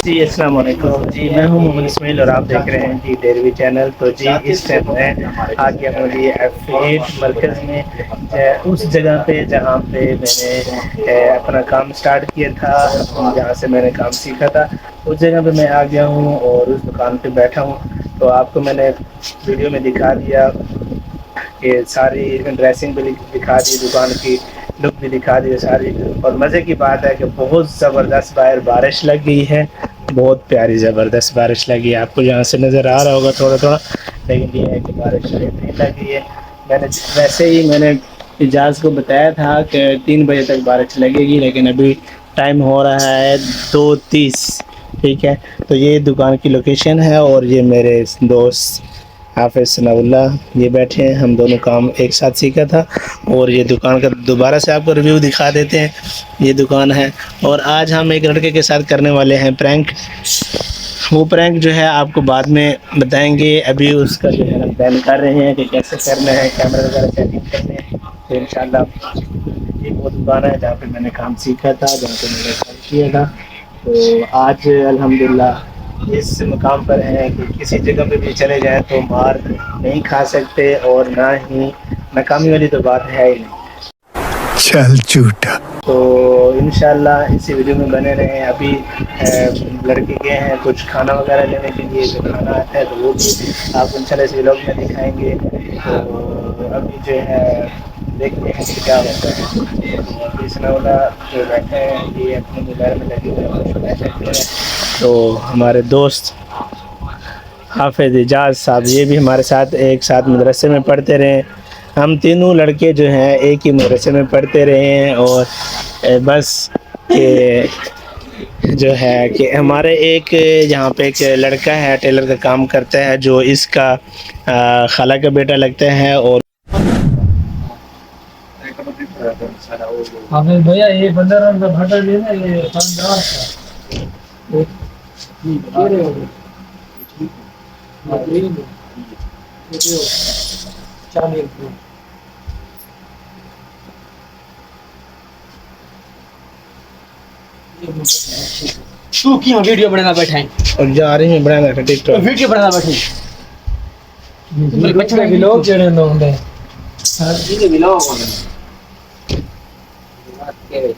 जी, अस्सलाम वालेकुम। जी, मैं हूँ मोहम्मद इस्माइल और आप देख रहे हैं जी डेयरी चैनल। तो जी इस टाइम मैं आ गया हूँ जी एफ़8 मरकज़ में, उस जगह पे जहाँ पे मैंने अपना काम स्टार्ट किया था, जहाँ से मैंने काम सीखा था। उस जगह पे मैं आ गया हूँ और उस दुकान पे बैठा हूँ। तो आपको मैंने वीडियो में दिखा दिया कि सारी ड्रेसिंग भी दिखा दी, दुकान की लुक भी दिखा दी सारी। और मज़े की बात है कि बहुत ज़बरदस्त बाहर बारिश लग गई है, बहुत प्यारी ज़बरदस्त बारिश लगी है। आपको यहाँ से नज़र आ रहा होगा थोड़ा थोड़ा, लेकिन ये है कि बारिश नहीं लगी है। मैंने इजाज़ को बताया था कि 3 बजे तक बारिश लगेगी, लेकिन अभी टाइम हो रहा है 2:30। ठीक है, तो ये दुकान की लोकेशन है और ये मेरे दोस्त हाफिज़ सनाउल्लाह ये बैठे हैं। हम दोनों काम एक साथ सीखा था। और ये दुकान का दोबारा से आपको रिव्यू दिखा देते हैं। ये दुकान है और आज हम एक लड़के के साथ करने वाले हैं प्रैंक। वो प्रैंक जो है आपको बाद में बताएंगे, अभी उसका जो है ना प्लान कर रहे हैं कि कैसे करना है, कैमरा वगैरह सेटिंग करने हैं। तो इंशाल्लाह ये वो दुकान है जहाँ पे मैंने काम सीखा था, जहाँ पे मैंने काम किया था। तो आज अल्हम्दुलिल्लाह इस मुकाम पर हैं कि किसी जगह पे भी चले जाएं तो मार नहीं खा सकते, और ना ही नाकामी वाली तो बात है ही नहीं। चल झूठा। तो इंशाल्लाह इसी वीडियो में बने रहें। अभी लड़के गए हैं कुछ खाना वगैरह लेने के लिए, जो खाना आता है तो वो भी आप इंशाल्लाह इस व्लॉग में दिखाएंगे। तो अभी जो है देखते हैं कि क्या होता है। तो अभी सनाउल्लाह जो बैठे हैं ये अपने मोबाइल में लगे हुए हैं। तो हमारे दोस्त हाफिज़ इजाज़ साहब ये भी हमारे साथ एक साथ मदरसे में पढ़ते रहे। हम तीनों लड़के जो हैं एक ही मदरसे में पढ़ते रहे हैं। और बस कि जो है कि हमारे एक यहाँ पे एक लड़का है टेलर का काम करता है, जो इसका खाला का बेटा लगता है। और हाफिज भैया ये 15 रन का भाटा लेना, ये 5 तू क्यों वीडियो बनाना बैठा है? और जा रही है बनाना था टिकटॉक वीडियो बनाना बैठे मेरे बच्चे के लोग जड़े न होंगे। हां जी के बिलो होंगे बात के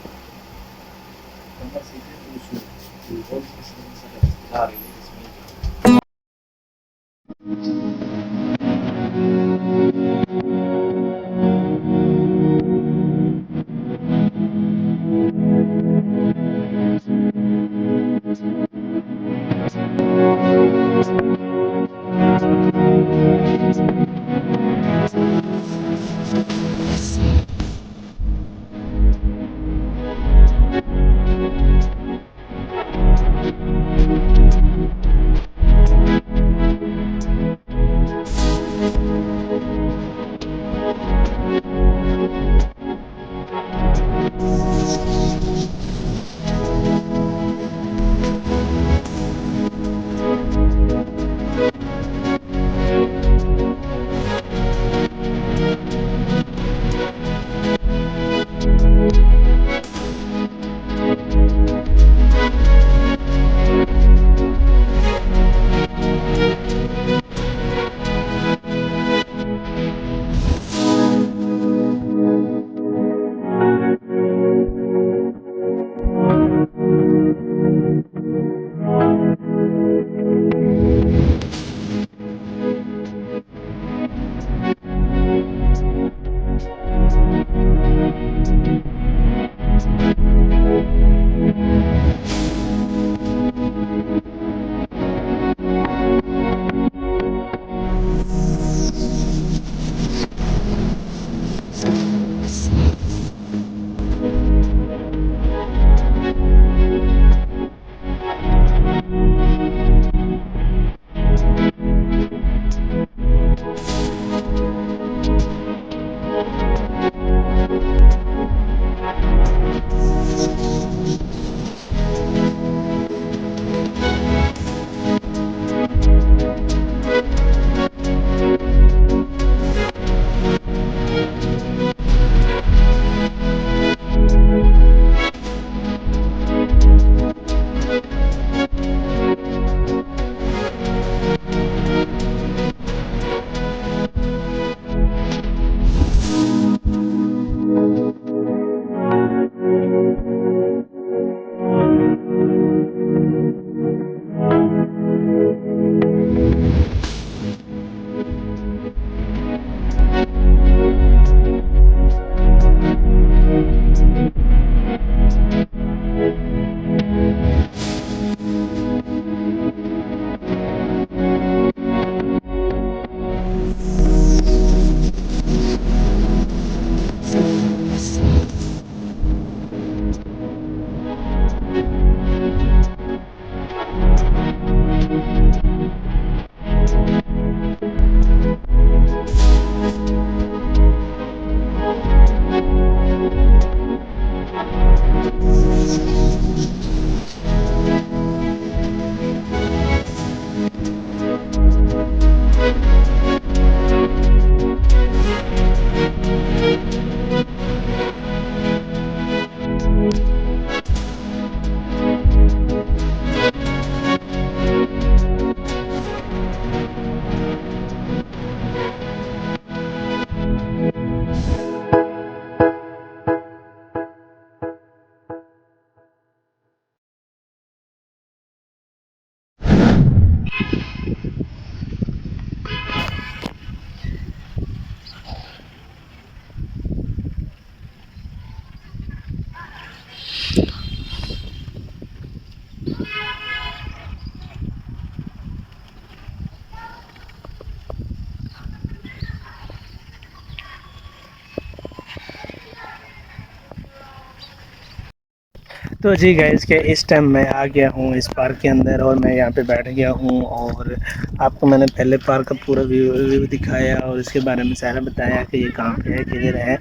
तो जी गाइस के इस टाइम मैं आ गया हूँ इस पार्क के अंदर और मैं यहाँ पे बैठ गया हूँ और आपको मैंने पहले पार्क का पूरा व्यू दिखाया और इसके बारे में सारा बताया कि ये कहाँ पे है किधर है।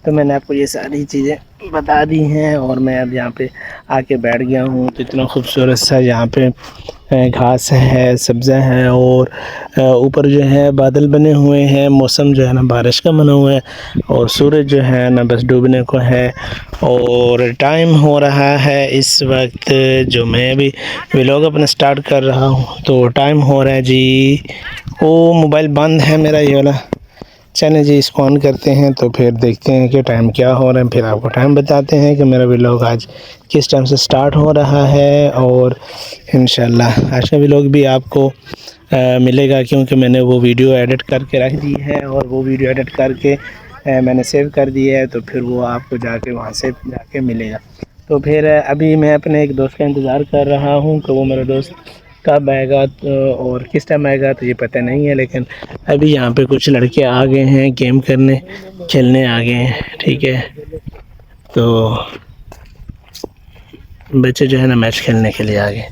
तो मैंने आपको ये सारी चीज़ें बता दी हैं और मैं अब यहाँ पे आके बैठ गया हूँ। तो इतना खूबसूरत सा यहाँ पे घास है, सब्ज़ा है और ऊपर जो है बादल बने हुए हैं। मौसम जो है ना बारिश का बना हुआ है और सूरज जो है ना बस डूबने को है और टाइम हो रहा है इस वक्त जो मैं अभी व्लॉग अपना स्टार्ट कर रहा हूँ। तो टाइम हो रहा है जी, वो मोबाइल बंद है मेरा ये वाला। चलें जी इसको ऑन करते हैं तो फिर देखते हैं कि टाइम क्या हो रहा है, फिर आपको टाइम बताते हैं कि मेरा व्लॉग आज किस टाइम से स्टार्ट हो रहा है। और इंशाल्लाह आज का व्लॉग भी आपको मिलेगा क्योंकि मैंने वो वीडियो एडिट करके रख दी है और वो वीडियो एडिट करके मैंने सेव कर दी है। तो फिर वो आपको जाके वहाँ से जाके मिलेगा। तो फिर अभी मैं अपने एक दोस्त का इंतज़ार कर रहा हूँ कि वो मेरा दोस्त कब आएगा और किस टाइम आएगा तो ये पता नहीं है। लेकिन अभी यहाँ पे कुछ लड़के आ गए हैं गेम करने खेलने आ गए हैं, ठीक है। तो बच्चे जो है ना मैच खेलने के लिए आ गए।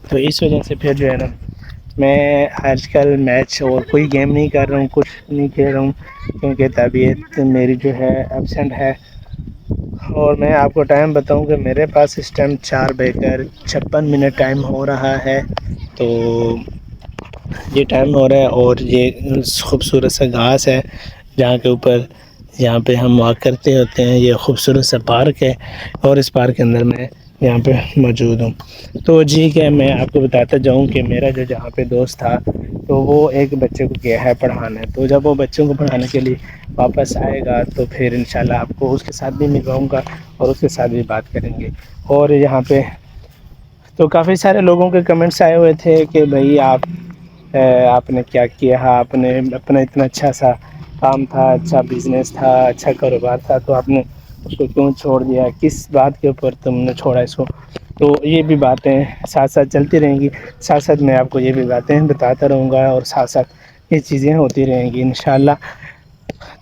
तो इस वजह से फिर जो है ना मैं आजकल मैच और कोई गेम नहीं कर रहा हूँ, कुछ नहीं खेल रहा हूँ क्योंकि तबीयत मेरी जो है एब्सेंट है। और मैं आपको टाइम बताऊं कि मेरे पास इस टाइम 4:56 टाइम हो रहा है। तो ये टाइम हो रहा है और ये खूबसूरत सा घास है जहाँ के ऊपर यहाँ पे हम वॉक करते होते हैं। ये खूबसूरत सा पार्क है और इस पार्क के अंदर मैं यहाँ पे मौजूद हूँ। तो जी क्या मैं आपको बताता जाऊँ कि मेरा जो जहाँ पे दोस्त था तो वो एक बच्चे को गया है पढ़ाने। तो जब वो बच्चों को पढ़ाने के लिए वापस आएगा तो फिर इंशाल्लाह आपको उसके साथ भी मिलवाऊँगा और उसके साथ भी बात करेंगे। और यहाँ पे तो काफ़ी सारे लोगों के कमेंट्स आए हुए थे कि भाई आपने क्या किया, आपने अपना इतना अच्छा सा काम था, अच्छा बिज़नेस था, अच्छा कारोबार था, तो आपने उसको क्यों छोड़ दिया, किस बात के ऊपर तुमने छोड़ा इसको। तो ये भी बातें साथ साथ चलती रहेंगी, साथ साथ मैं आपको ये भी बातें बताता रहूँगा और साथ साथ ये चीज़ें होती रहेंगी इंशाल्लाह।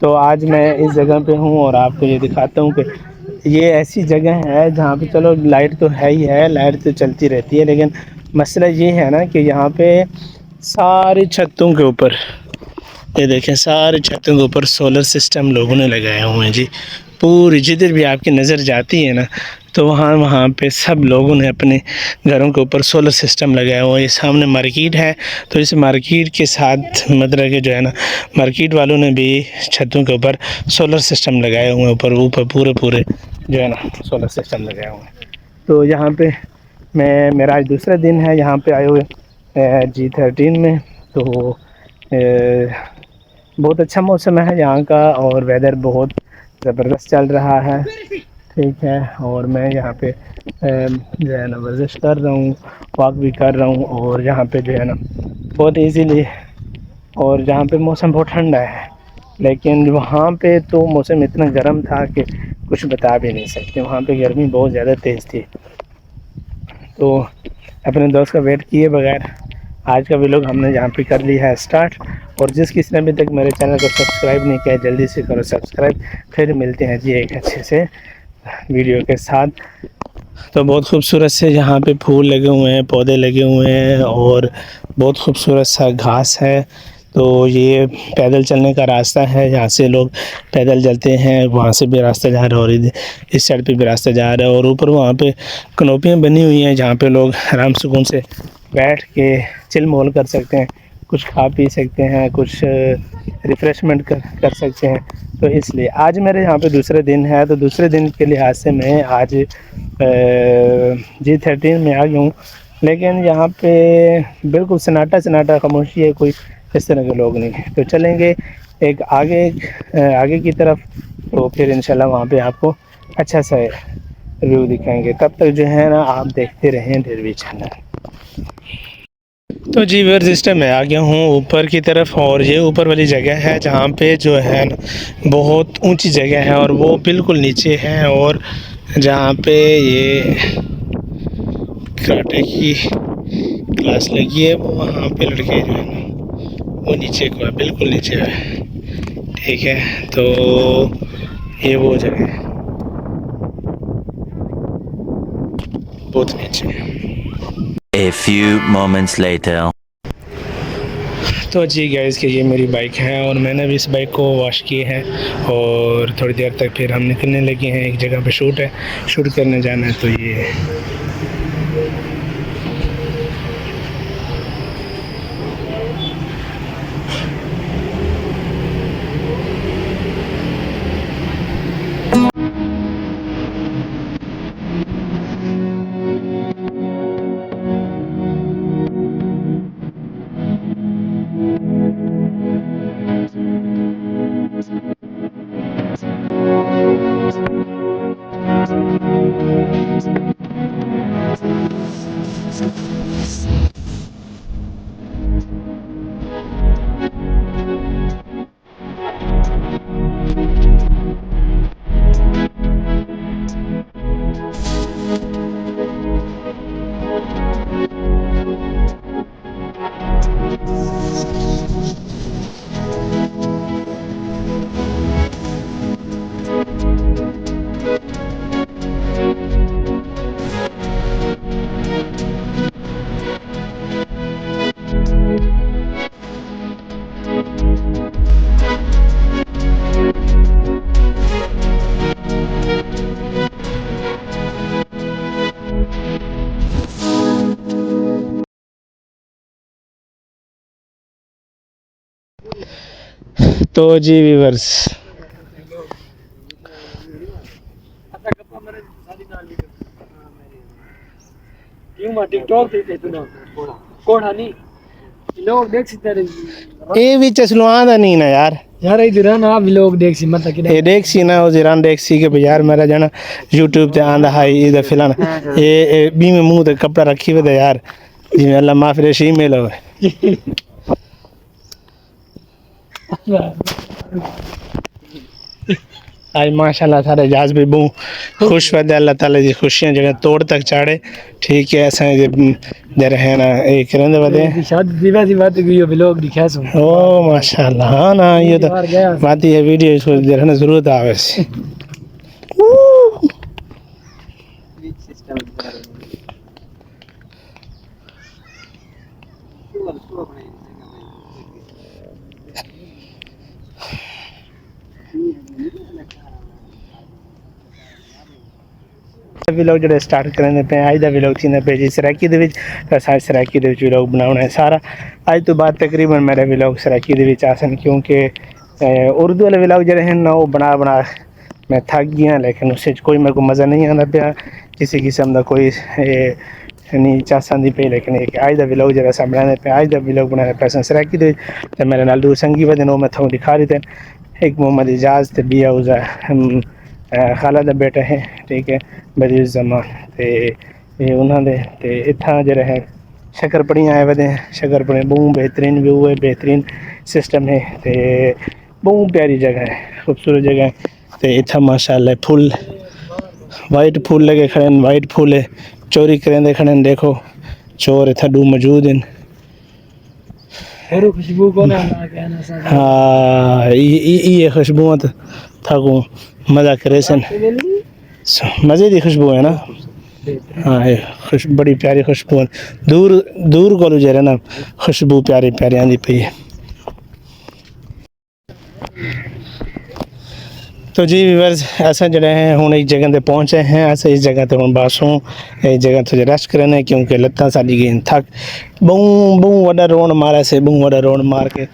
तो आज मैं इस जगह पे हूँ और आपको ये दिखाता हूँ कि ये ऐसी जगह है जहाँ पे चलो लाइट तो है ही है, लाइट तो चलती रहती है, लेकिन मसला ये है ना कि यहाँ पे सारी छतों के ऊपर ये देखें, सारी छतों के ऊपर सोलर सिस्टम लोगों ने लगाए हुए हैं जी। पूरी जिधर भी आपकी नज़र जाती है ना तो वहाँ वहाँ पे सब लोगों ने अपने घरों के ऊपर सोलर सिस्टम लगाया हुआ है। ये सामने मार्केट है तो इस मार्केट के साथ मतलब कि जो है ना मार्केट वालों ने भी छतों के ऊपर सोलर सिस्टम लगाए हुए हैं। ऊपर पूरे पूरे जो है ना सोलर सिस्टम लगाए हुए हैं। तो यहाँ पे मेरा आज दूसरा दिन है यहाँ पे आए हुए G13 में। तो बहुत अच्छा मौसम है यहाँ का और वेदर बहुत ज़बरदस्त चल रहा है, ठीक है। और मैं यहाँ पे जो है ना वर्जिश कर रहा हूँ, वॉक भी कर रहा हूँ और यहाँ पे जो है ना बहुत इजीली, और जहाँ पे मौसम बहुत ठंडा है, लेकिन वहाँ पे तो मौसम इतना गर्म था कि कुछ बता भी नहीं सकते। वहाँ पे गर्मी बहुत ज़्यादा तेज़ थी। तो अपने दोस्त का वेट किए बगैर आज का व्लॉग हमने यहाँ पे कर लिया है स्टार्ट। और जिस किसी ने अभी तक मेरे चैनल को सब्सक्राइब नहीं किया जल्दी से करो सब्सक्राइब। फिर मिलते हैं जी एक अच्छे से वीडियो के साथ। तो बहुत खूबसूरत से यहाँ पे फूल लगे हुए हैं, पौधे लगे हुए हैं और बहुत खूबसूरत सा घास है। तो ये पैदल चलने का रास्ता है, यहाँ से लोग पैदल चलते हैं, वहाँ से भी रास्ता जा रहा है और इस साइड पे भी रास्ता जा रहा है। और ऊपर वहाँ पे कनोपियाँ बनी हुई हैं जहाँ पे लोग आराम सुकून से बैठ के चिल मोल कर सकते हैं, कुछ खा पी सकते हैं, कुछ रिफ़्रेशमेंट कर सकते हैं। तो इसलिए आज मेरे यहाँ पे दूसरे दिन है, तो दूसरे दिन के लिहाज से मैं आज G13 में आ गया हूँ। लेकिन यहाँ पे बिल्कुल सन्नाटा खामोशी है, कोई इस तरह के लोग नहीं हैं। तो चलेंगे एक आगे की तरफ, तो फिर इंशाल्लाह वहाँ पे आपको अच्छा सा व्यू दिखाएंगे। तब तक जो है ना आप देखते रहें डेरवी चैनल। तो जी व्यूअर्स इस टाइम मैं आ गया हूँ ऊपर की तरफ और ये ऊपर वाली जगह है जहाँ पे जो है ना बहुत ऊंची जगह है और वो बिल्कुल नीचे है। और जहाँ पे ये कराटे की क्लास लगी है वो वहाँ पे लड़के जो है ना वो नीचे को है, बिल्कुल नीचे है, ठीक है। तो ये वो जगह है। बहुत नीचे। A few moments later. तो जी गाइस कि ये मेरी बाइक है और मैंने भी इस बाइक को वॉश की है और थोड़ी देर तक फिर हम निकलने लगे हैं। एक जगह पे शूट करने जाना है, तो ये तो जी व्यूअर्स टिकटॉक पे तू कौन हनी लोग देख सकते ये भी चसलुआ दा नहीं ना यार यार इधर ना आप लोग देख सी मतलब कि ये देख सी ना उजरान देख सी के भाई यार मेरा जाना यूट्यूब ते आंदा हाई इधर फिलान ये बी में मुंह ते कपड़ा रखी हुए यार जिवें अल्लाह माफ करे शी मेल हो आज माशाल्लाह सारे जहाज भी बहु खुश वदे अल्लाह ताला जी खुशियां जगह तोड़ तक चाड़े। ठीक है ऐसा जर है ना ये करंदे वदे शादी दिवा सी बात गई व्लॉग दिखा सो ओ माशाल्लाह हाँ ना ये तो बात ये वीडियो इसको देखना जरूरत आवे सी व्लॉग जो स्टार्ट करने पे अज का व्लॉग थी पे जी सराकी सराकी व्लॉग बनाना है सारा। अज तो बाद तकरीबन मेरे व्लॉग सराकी आसन क्योंकि उर्दू वाले व्लॉग जो हैं ना वो बना मैं थक गया, लेकिन उससे कोई मेरे को मज़ा नहीं आता पाया किसी किस्म का कोई नहीं चास आती पी। लेकिन एक अज का व्लॉग जो अस बनाने पे अज का व्लॉग बनाने पे अस सराकी तो मेरे नाल दो संगी बदे मैं थोड़ा दिखा रही थे। एक मोहम्मद इजाज़ तो बिया उज़ा खाला दा बेटा है ठीक है बदीउज़्ज़मान ते ये उन्होंने ते इत्थां जो है शक्करपड़ियाँ आए वदे शक्करपड़ियाँ बहुत बेहतरीन व्यू है, बेहतरीन सिस्टम है ते बहुत प्यारी जगह है, खूबसूरत जगह है। ते इत्थां माशाअल्लाह फुल वाइट फूल लगे खड़े हैं, वाइट फूल है चोरी करेंदे खड़े हैं, देखो चोर इत्थां दो मौजूद हैं। और खुशबू को ना कहना सा हाँ ये खुशबू थकूँ मज़ा करे सन मज़े की खुशबू है ना। हाँ ये बड़ी प्यारी खुशबू है, दूर दूर को जरा ना खुशबू प्यारी प्यारी आंदी पई है। तो जी व्यूअर्स अस जड़े हैं हुण एक जगह ते पहुँचे हैं, अस इस जगह ते हुण बस हूँ इस जगह ते रेस्ट करने क्योंकि लत्तां साडी गई थक बहु बहु वड्डा रोड मारा से बहु वड्डा रोड मार के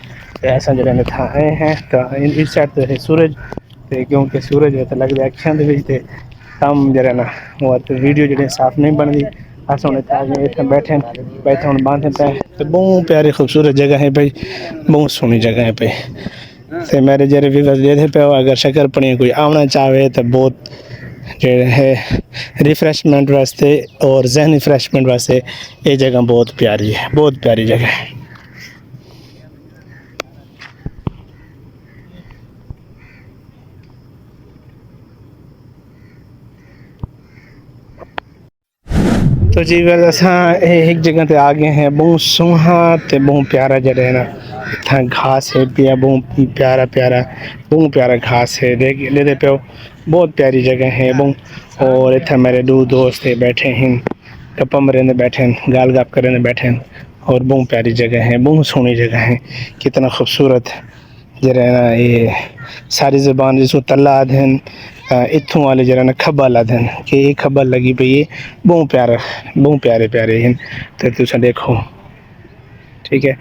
अस जड़े ने था आए हैं। तो इस साइड ते है सूरज ते क्योंकि सूरज है तो लगदा अखियां दे विच ते कम जरा ना वो तो वीडियो जड़े साफ नहीं बनदी। अस हुण इत्थे बैठे हुण बांधे पे तो बहुत प्यारी खूबसूरत जगह है भाई, बहुत सोहनी जगह है भाई। तो मेरे जरे व्यूअर्स देते पे अगर शक्करपड़ियाँ कोई आना चाहे तो बहुत जो है रिफ्रेशमेंट वास्ते और जहनी रिफ्रेशमेंट वास्ते ये जगह बहुत प्यारी है, बहुत प्यारी जगह है। तो जी अस एक जगह ते आ गए हैं, बहुत सोहा ते बहुत प्यारा जगह है ना। इतना घास है पिया बहुत प्यारा प्यारा बहुत प्यारा घास है देख लेते पे बहुत प्यारी जगह है बहुत। और इतना मेरे दो दोस्त है बैठे हैं, गप्पा मरने बैठे हैं, गाल गप करने बैठे हैं। और बहुत प्यारी जगह है, बहुत सोहनी जगह है, कितना खूबसूरत जरा ना ये सारी ज़बान जिसको तला आधन इत्थों वाले जरा ना खब्बल आधन कि ये खब्बल लगी पई है, बहुत प्यारा, बहुत प्यारे प्यारे हैं। तो तुम देखो ठीक है,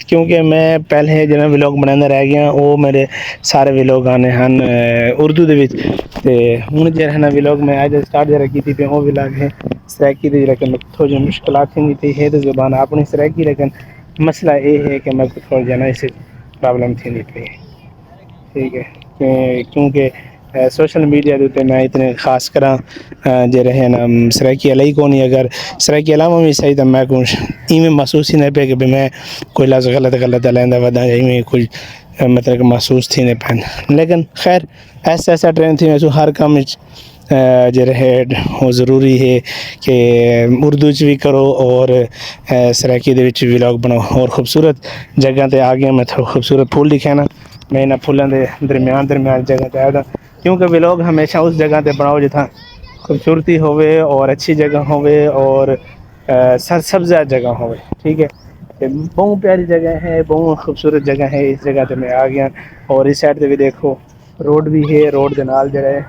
क्योंकि मैं पहले जिन्हें व्लॉग बनाने रह गया वो मेरे सारे व्लॉग आने हैं उर्दू दे विच ते हुण जेह्ड़ा ना व्लॉग मैं अज स्टार्ट जरा की थी वो व्लॉग है सराकी दी लेकिन थोड़ी जी मुश्किलात थी थी है तो ज़बान अपनी सराकी लेकिन मसला ये है कि मैं थोड़ा जना इस प्रॉब्लम थी नहीं पई ठीक है क्योंकि सोशल मीडिया के उत्ते मैं इतने खास करा जे रहे ना सराकी अलई को नहीं अगर सराकी अलावा भी सही तो मैं कुछ इवें महसूस ही नहीं पे कि मैं कोई लफ्ज़ गलत लेंदा वदा इवें कुछ मतलब महसूस थी नहीं पैन लेकिन खैर ऐसा ट्रेंड थी मैं हर काम जे रहे वो ज़रूरी है कि उर्दू च भी करो और सराकी दे विच व्लॉग बनाओ। और खूबसूरत जगह ते आ गया मैं थोड़ा खूबसूरत फूल दिखे ना मैं इन्होंने फूलों के दरम्यान जगह पर आया क्योंकि व्लॉग हमेशा उस जगह पर बनाओ जिथा खूबसूरती होवे और अच्छी जगह होवे और सरसब्जा जगह होवे ठीक है। बहुत प्यारी जगह है, बहुत खूबसूरत जगह है, इस जगह पे मैं आ गया। और इस साइड पे भी देखो रोड भी है, रोड के नाल जो है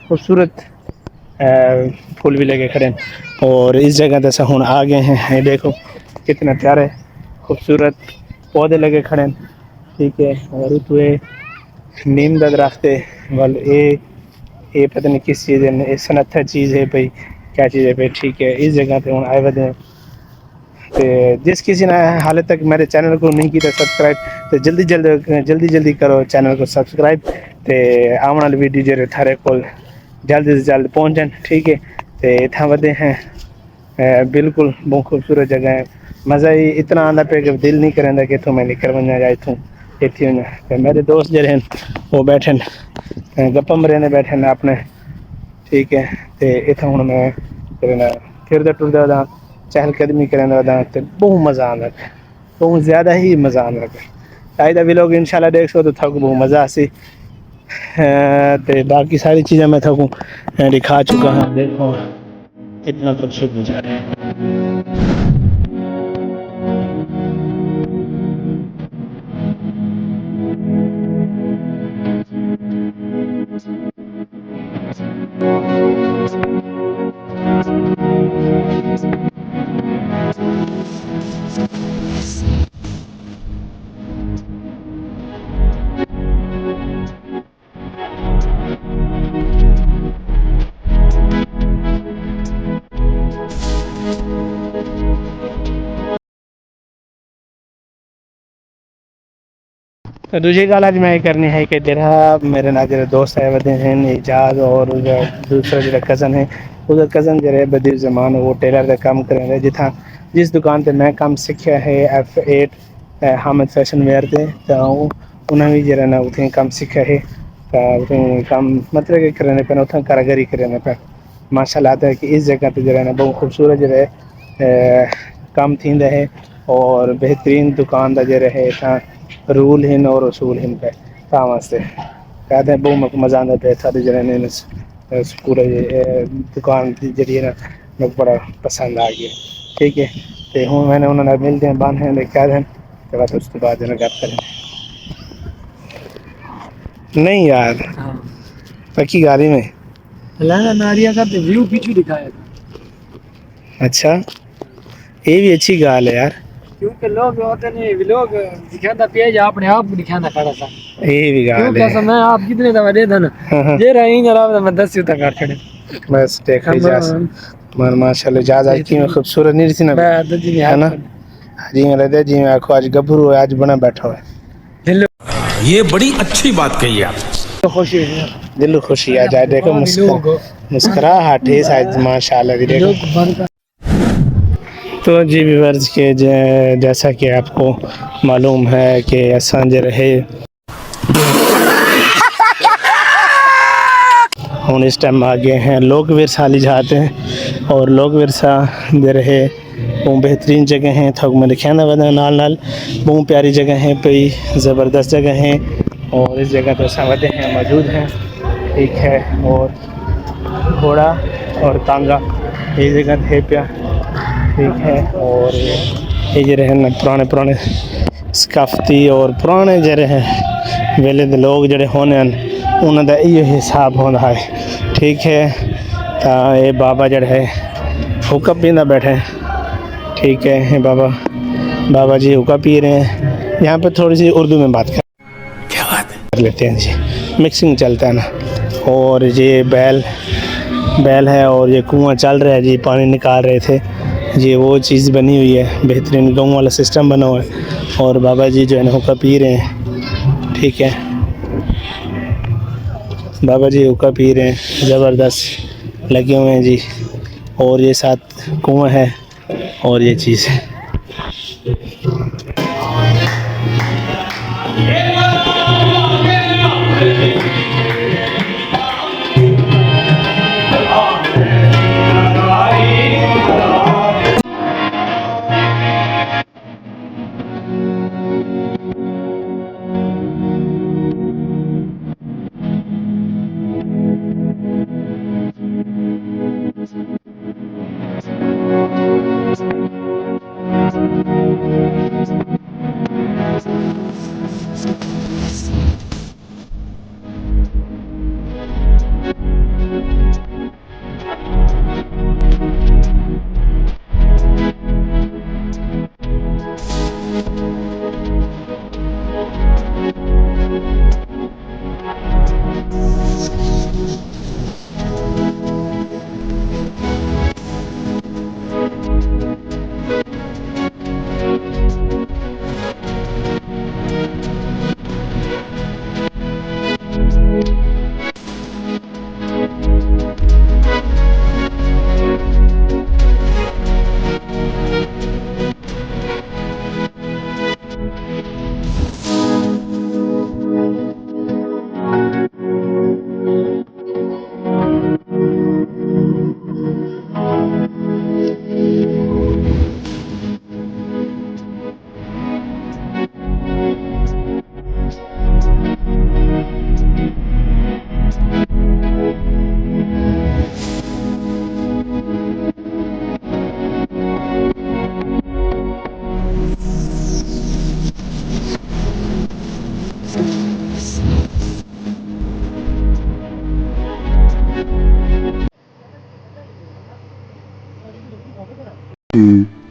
खूबसूरत फूल भी लगे खड़े हैं। और इस जगह पे से हुण आ गए हैं, ये देखो कितना प्यारे खूबसूरत पौधे लगे खड़े हैं ठीक है। और उतवे नीम का दरख्त है वाल ये पता नहीं किस चीज़ है, ये सनत्था चीज़ है भाई क्या चीज़ है भाई ठीक है। इस जगह पे हुण आए वधे तो जिस किसी ने हाल तक मेरे चैनल को नहीं किया सब्सक्राइब तो जल्दी करो चैनल को सब्सक्राइब तो आने वाली वीडियो जो थारे को जल्द से जल्द पहुँच जाए ठीक है। तो इतना वधे हैं बिल्कुल बहुत खूबसूरत जगह है, मज़ा ही इतना आंदा पे कि दिल नहीं करेंदा कि इतों मैं निकल वना या इतों इतनी वना। तो मेरे दोस्त जो हैं वो बैठे गप्पा मरने बैठे हैं अपने ठीक है। तो इतना हूँ मैं फिरदा टुरदा वदा चहलकदमी करने वदा तो बहुत मज़ा आता है, बहुत ज़्यादा ही मज़ा आता है। आइंदा भी लोग इंशाल्लाह देख सो तो थको बहुत मज़ा आसी तो बाकी सारी चीज़ें मैं थकूँ दिखा चुका हूँ। देखो इतना खूबसूरत नज़ारा है। तो दूसरी गल अज मैं करनी है कि जरा मेरे नाल जो दोस्त आए वधे हैं एजाज और दूसरा जो कज़न है उसका कज़न जो बदीर जमान वो टेलर का काम करें जिथा जिस दुकान पर मैं काम सीखा है F8 हामिद फैशन वेयर से तो उन्हें भी जरा ना उतने काम सीखा है तो उतने काम मतलब कि करने पे उतना कारीगरी करने पे माशाल्लाह आता है कि इस जगह पे जरा ना बहुत खूबसूरत जो है काम थी है। और बेहतरीन दुकान का जो है इतना रूल हैं और उसूल हैं पे तां वास्ते कहते हैं बहुत मज़ा आता पे सारे जने ने पूरे दुकान की जी ना मैं बड़ा पसंद आ गया ठीक है। तो हूँ मैंने उन्होंने मिलते हैं बंद हैं कह दें तो बस उसके बाद जो गप करें नहीं यार पक्की गाड़ी में लहंगा नारिया का तो व्यू पीछे दिखाया था। अच्छा ये भी अच्छी गाल है यार क्योंकि लोग होते नहीं लोग दिखाता पेज अपने आप को दिखाना खड़ा था ये भी गाल क्योंकि है समय आप कितने दफा दे देना जे रही जरा मैं 10 से तक छड़े बस देख लीजिए मन माशाल्लाह ज्यादा की खूबसूरत नहीं थी ना है ना जी मैं रहते जी मैं आखो आज गभरू आज बना बैठा है ये बड़ी अच्छी बात कही आप। तो खुशी है दिल खुशी आ जाए देखो मुस्कुराहट है शायद माशाल्लाह भी देखो। तो जी व्यूअर्स के जैसा कि आपको मालूम है कि असांजे रहे हम इस टाइम आ गए हैं लोक विरसा ली जाते हैं और लोक विरसा दे रहे वो बेहतरीन जगह हैं थोक में लिखा ना वजह नाल नाल बहुत प्यारी जगह है कई ज़बरदस्त जगह हैं और इस जगह पर सावते हैं मौजूद हैं ठीक है, और घोड़ा और तांगा ये जगह थे पिया, ठीक है। और ये जो रहे पुराने पुराने सकाफती और पुराने जड़े हैं वेले दे लोग जड़े होने उन्हों का इो हिसाब होता है, ठीक है। तो ये बाबा जड़ है हुक्का पींदा बैठे, ठीक है। ये बाबा जी हुक्का पी रहे हैं। यहाँ पे थोड़ी सी उर्दू में बात कर लेते हैं जी, मिक्सिंग चलता है ना। और ये बैल है और ये कुआं चल रहा है जी, पानी निकाल रहे थे जी, वो चीज़ बनी हुई है, बेहतरीन गाँव वाला सिस्टम बना हुआ है। और बाबा जी जो है ना हुक्का पी रहे हैं, ठीक है। बाबा जी हुक्का पी रहे हैं, ज़बरदस्त लगे हुए हैं जी। और ये साथ कुआं है और ये चीज़ है।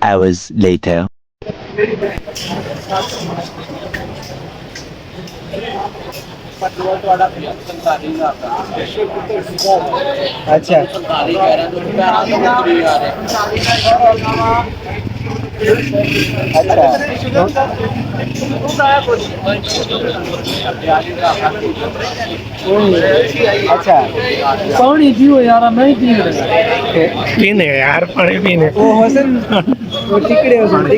Hours later. अच्छा अच्छा पानी पियो यार, नहीं पी रहे। पीने यार, पानी पीने। वो हसन वो टिकड़े नहीं होते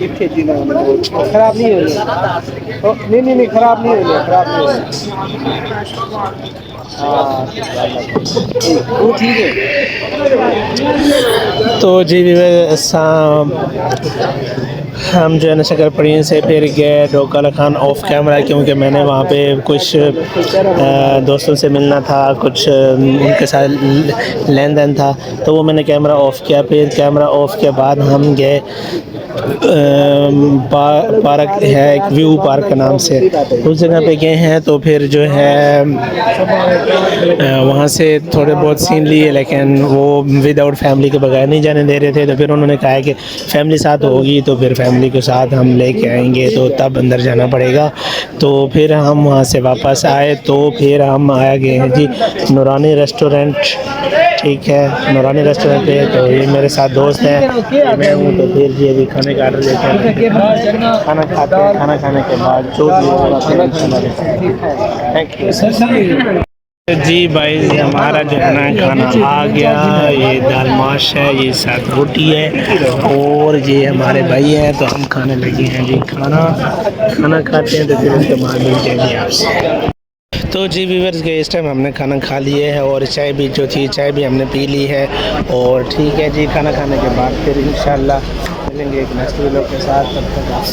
इतने चीज़ खराब नहीं होने, नहीं खराब नहीं होने। हाँ वो ठीक है। तो जी हम जो है ना शकरपड़ियन से फिर गए डोकाला खान ऑफ कैमरा, क्योंकि मैंने वहाँ पे कुछ दोस्तों से मिलना था, कुछ उनके साथ लेन देन था, तो वो मैंने कैमरा ऑफ़ किया। फिर कैमरा ऑफ़ के बाद हम गए पार्क है एक व्यू पार्क के नाम से, उस जगह पे गए हैं। तो फिर जो है वहाँ से थोड़े बहुत सीन लिए, लेकिन वो विदाउट फैमिली के बगैर नहीं जाने दे रहे थे। तो फिर उन्होंने कहा कि फैमिली साथ होगी तो फिर फैमिली के साथ हम लेके आएंगे, तो तब अंदर जाना पड़ेगा। तो फिर हम वहाँ से वापस आए, तो फिर हम आ गए हैं जी नूरानी रेस्टोरेंट, ठीक है। नूरानी रेस्टोरेंट है, तो ये मेरे साथ दोस्त हैं, मैं हूँ। तो फिर जी अभी खाने का ऑर्डर लेते हैं, खाना खाने के बाद जो भी होगा थैंक यू जी। भाई हमारा जो है ना खाना आ गया, ये दाल माश है, ये साथ रोटी है, और ये हमारे भाई हैं। तो हम खाने लगे हैं जी, खाना खाते हैं तो फिर उसके बाद मिलते हैं जी आपसे। तो जी व्यूअर्स के इस टाइम हमने खाना खा लिए है, और चाय भी जो थी चाय भी हमने पी ली है, और ठीक है जी। खाना खाने के बाद फिर इंशाल्लाह मिलेंगे एक नेक्स्ट वीडियो के साथ, तब तक आप